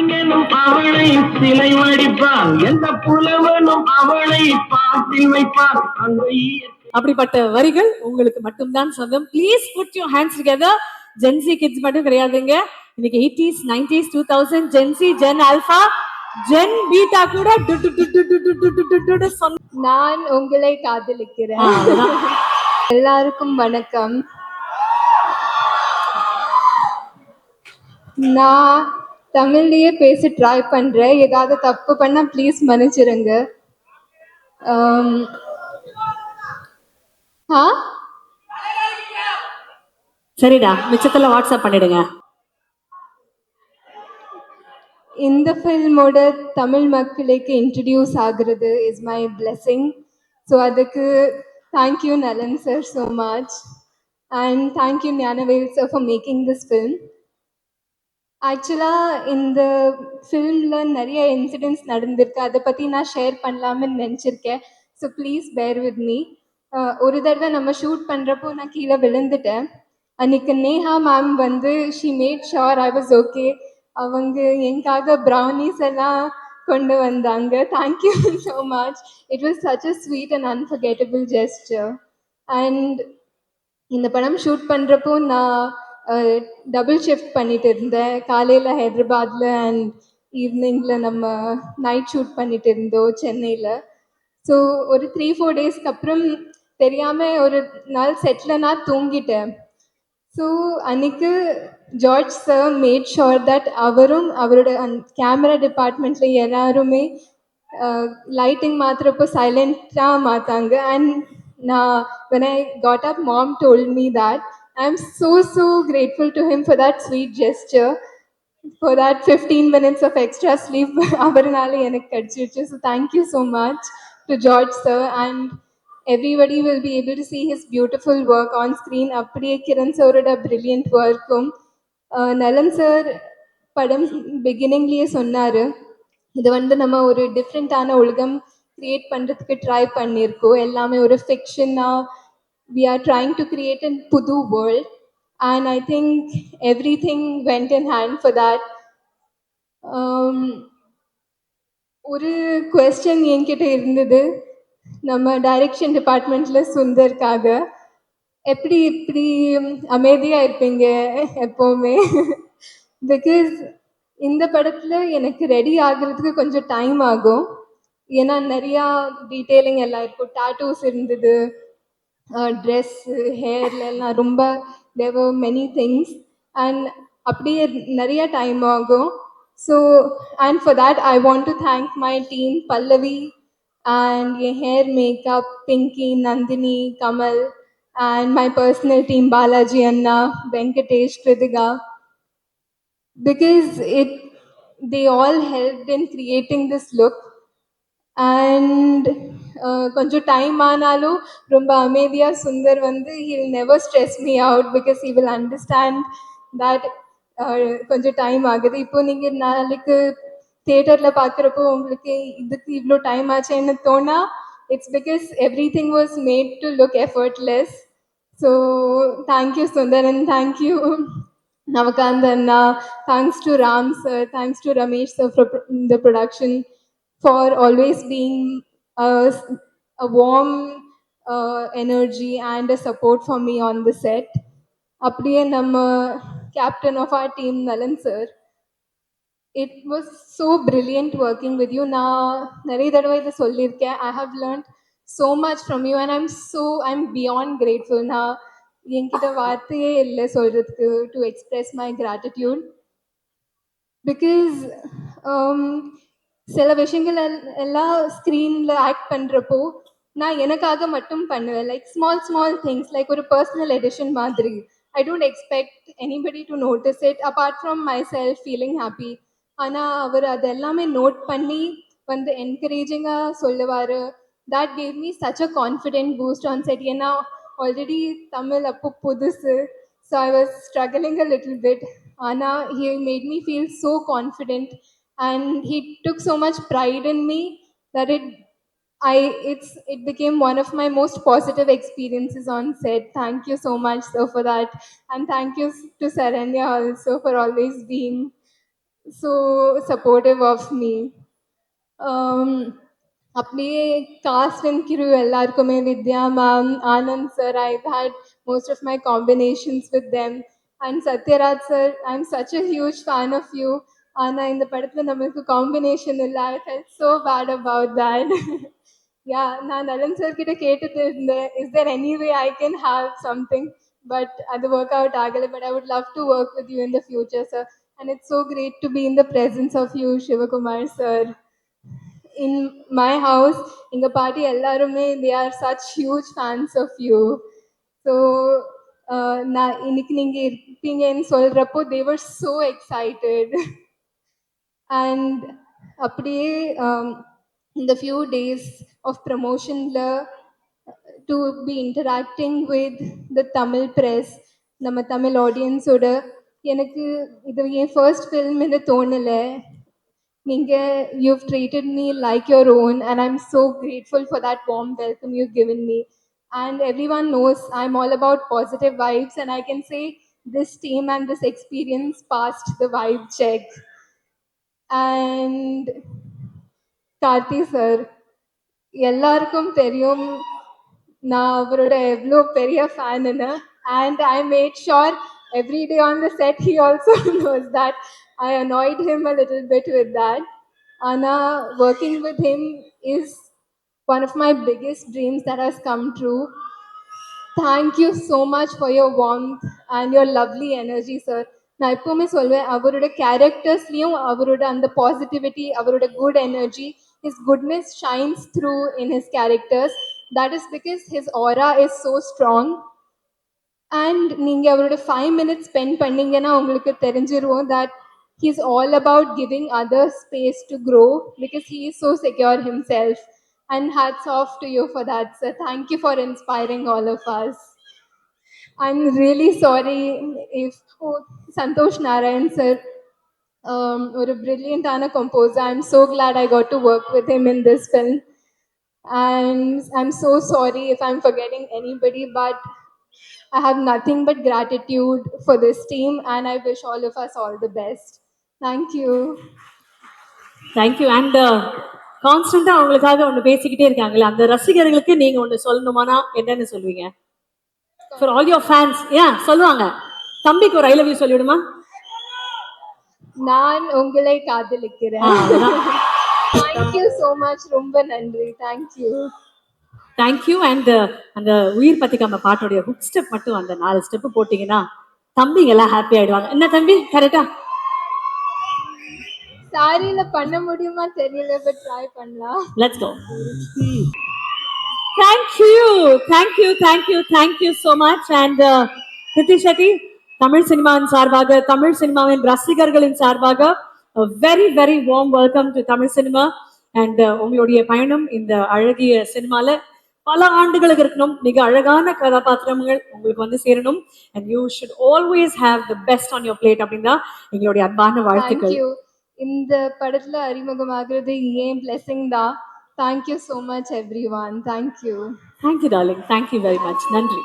கவிஞனும் அவளை சிலை வடிப்பான், எந்த புலவனும் அவளை பாட்டில் வைப்பான். அந்த அப்படிப்பட்ட வரிகள் உங்களுக்கு மட்டும்தான் சொந்தம். Please put your hands together. Gen Z kids மட்டும் கிடையாதுங்க. இன்னைக்கு 80s 90s 2000 gen Z gen alpha gen beta கூட நான் உங்களை காதலிக்கிறேன். எல்லாருக்கும் வணக்கம். நான் தமிழ்லயே பேச ட்ரை பண்றேன். ஏதாவது தப்பு பண்ணா ப்ளீஸ் மன்னிச்சிருங்க. சரிடா, மிச்சத்துல வாட்ஸ்அப் பண்ணிடுங்க. இந்த ஃபில்மோட தமிழ் மக்களுக்கு இன்ட்ரடியூஸ் ஆகுறது இஸ் மை பிளெஸிங். ஸோ அதுக்கு தேங்க்யூ நலன் sir so much, and thank you Gnanavel sir for making this film. ஆக்சுவலாக இந்த ஃபில்மில் நிறைய இன்சிடென்ட்ஸ் நடந்திருக்கு, அதை பற்றி நான் ஷேர் பண்ணலாம்னு நினச்சிருக்கேன். So please bear with me. ஒரு தடவை நம்ம ஷூட் பண்ணுறப்போ நான் கீழே விழுந்துட்டேன். அன்றைக்கி நேஹா மேம் வந்து she mat sure I was okay. அவங்க எனக்காக ப்ரௌனிஸ் எல்லாம் கொண்டு வந்தாங்க. Thank you so much. It was such a sweet and unforgettable gesture. And இந்த படம் ஷூட் பண்ணுறப்போ நான் டபுள் ஷிஃப்ட் பண்ணிட்டு இருந்தேன். காலையில் ஹைதராபாத்தில் அண்ட் ஈவினிங்கில் நம்ம நைட் ஷூட் பண்ணிட்டு இருந்தோம் சென்னையில். ஸோ ஒரு 3-4 டேஸ்க்கு அப்புறம் தெரியாமல் ஒரு நாள் செட்டில் நான் தூங்கிட்டேன். ஸோ அன்றைக்கு George sir mat sure that அவரும் அவரோட கேமரா டிபார்ட்மெண்ட்டில் எல்லாருமே லைட்டிங் மாற்றுறப்போ சைலண்ட்டாக மாற்றாங்க. அண்ட் நான் when I got up, mom told me that. I'm so grateful to him for that sweet gesture, for that 15 minutes of extra sleep அவர்னால எனக்கு கிடைச்சிருச்சு. So thank you so much to George sir, and everybody will be able to see his beautiful work on screen. அப்படியே கிரண் சாரோட brilliant workum. நலன் sir படம் பிகினிங்லேயே சொன்னார், இது வந்து நம்ம ஒரு டிஃப்ரெண்ட்டான உலகம் க்ரியேட் பண்ணுறதுக்கு ட்ரை பண்ணியிருக்கோம். எல்லாமே ஒரு ஃபிக்ஷனாக we are trying to create a புது world, and I think everything went in hand for that. ஒரு கொஸ்டின் என்கிட்ட இருந்தது நம்ம டைரக்ஷன் டிபார்ட்மெண்ட்டில் சுந்தர்க்காக, எப்படி இப்படி அமைதியாக இருப்பீங்க எப்போவுமே? பிகாஸ் இந்த படத்தில் எனக்கு ரெடி ஆகிறதுக்கு கொஞ்சம் டைம் ஆகும். ஏன்னா நிறையா டீட்டெயிலிங் எல்லாம் இருக்கும். டாட்டூஸ் இருந்தது, ட்ரெஸ்ஸு, ஹேர்லாம் ரொம்ப there were many things, and அப்படியே நிறைய டைம் ஆகும். So and for that I want to thank my team Pallavi and your hair, makeup, Pinky, Nandini, Kamal, and my personal team Balaji, Anna, Venkatesh, Kritika, because they all helped in creating this look. And கொஞ்சம் time ஆனாலும் ரொம்ப அமைதியாக சுந்தர் வந்து he will never stress me out because he will understand that கொஞ்சம் time ஆகுது. இப்போ நீங்கள் நாளைக்கு தியேட்டரில் பார்க்குறப்போ உங்களுக்கு இதுக்கு இவ்வளோ டைம் ஆச்சுன்னு தோணா, it's because everything was made to look effortless. So thank you Sundar, and thank you Navakant Anna, thanks to Ram sir, thanks to Ramesh sir for the production, for always being a warm energy and a support for me on the set. அப்படியே நம்ம captain of our team Nalan sir, it was so brilliant working with you. நான் நிறைய தடவை இதை சொல்லியிருக்கேன். I have learned so much from you and I'm beyond grateful. நான் என்கிட்ட வார்த்தையே இல்லை சொல்கிறதுக்கு to express my gratitude. Because சில விஷயங்கள் எல்லாம் ஸ்க்ரீனில் ஆக்ட் பண்ணுறப்போ நான் எனக்காக மட்டும் பண்ணுவேன். லைக் ஸ்மால் திங்ஸ், லைக் ஒரு பர்சனல் எடிஷன் மாதிரி. I don't expect anybody to notice it apart from my self feeling happy. ஆனால் அவர் அது எல்லாமே நோட் பண்ணி வந்து என்கரேஜிங்காக சொல்லுவார். that gave me such a confident boost on set. ஏன்னா ஆல்ரெடி தமிழ் அப்போ புதுசு, so I was struggling a little bit. ஆனால் he made me feel so confident and he took so much pride in me that it became one of my most positive experiences on set. Thank you so much sir for that, and thank you to Saranya also for always being so supportive of me. அப்படியே cast and crew எல்லாருக்குமே Vidya ma'am, Anand sir, I've had most of my combinations with them. And Sathyaraj sir, I am such a huge fan of you. ஆனால் இந்த படத்தில் நம்மளுக்கு combination இல்லை. I felt so bad about that. Yeah, நான் Nalan sir கிட்ட கேட்டுட்டு இருந்தேன், is there any way I can have something, but அது ஒர்க் அவுட் ஆகலை. But I would love to work with you in the future sir. And it's so great to be in the presence of you, Sivakumar sir. In my house, எங்க பாட்டி எல்லாருமே they are such huge fans of you. So நான் இன்னைக்கு நீங்க இருப்பீங்கன்னு சொல்றப்போ they were so excited. And அப்படியே in the few days of promotionல to be interacting with the Tamil press, நம்ம தமிழ் ஆடியன்ஸோட, எனக்கு இது என் ஃபர்ஸ்ட் ஃபில்ம்னு தோணலை. You've treated me like your own, and I'm so grateful for that warm welcome you've given me. And everyone knows I'm all about positive vibes, and I can say this team and this experience passed the vibe check. And Karthi sir, எல்லாருக்கும் தெரியும் நான் அவரோட எவ்வளோ பெரிய ஃபேனுன்னு. And I made sure every day on the set he also knows that I annoyed him a little bit with that. ஆனால் working with him is one of my biggest dreams that has come true. Thank you so much for your warmth and your lovely energy, sir. நான் எப்பவுமே சொல்வேன், அவரோட கேரக்டர்ஸ்லையும் அவரோட அந்த positivity, அவரோட good energy, his goodness shines through in his characters. That is because his aura is so strong. And நீங்கள் அவரோட 5 minutes spend பண்ணீங்கன்னா உங்களுக்கு தெரிஞ்சிரும் that he's all about giving others space to grow because he is so secure himself. And hats off to you for that, sir. Thank you for inspiring all of us. I'm really sorry if Santosh Narayan sir, a brilliant composer. I'm so glad I got to work with him in this film. And I'm so sorry if I'm forgetting anybody, but I have nothing but gratitude for this team, and I wish all of us all the best. Thank you. Thank you. And கான்ஸ்டன்டா அவங்களுக்காக ஒன்று பேசிக்கிட்டே இருக்காங்களே, அந்த ரசிகர்களுக்கு நீங்க ஒன்று சொல்லணுமானா என்னன்னு சொல்லுவீங்க? For all your fans. ஏன் சொல்லுவாங்க, தம்பிக்கு ஒரு ஐ லவ் யூ சொல்லிவிடுமா? நான் உங்களை காதலிக்கிறேன். Thank you so much. ரொம்ப நன்றி. Thank you. தேங்க்யூ. அண்ட் அந்த உயிர் பத்திக்காம பாட்டோடைய ஹுக் ஸ்டெப் மட்டும் அந்த 4 ஸ்டெப் போட்டீங்கன்னா தம்பிங்க எல்லாம் ஹாப்பி ஆயிடுவாங்க. என்ன தம்பி, கரெக்டா? சாரியில பண்ண முடியுமா தெரியல, பட் ட்ரை பண்ணலாம். Let's go. Thank you so much. And Krithi Shetty, Tamil சினிமாவின் சார்பாக, தமிழ் சினிமாவின் ரசிகர்களின் சார்பாக a very very warm welcome to Tamil cinema. And உங்களுடைய பயணம் இந்த அழகிய சினிமால பல ஆண்டுகளுக்கு இருக்கணும். மிக அழகான கதாபாத்திரங்கள் உங்களுக்கு வந்து சேரணும். and you should always have the best on your plate அப்படின்னா எங்களுடைய அன்பான வாழ்த்துக்கள். Thank you. இந்த படத்துல அறிமுகமாகிறது ஏன் blessing தான். Thank you so much everyone. Thank you. Thank you darling. Thank you very much. நன்றி.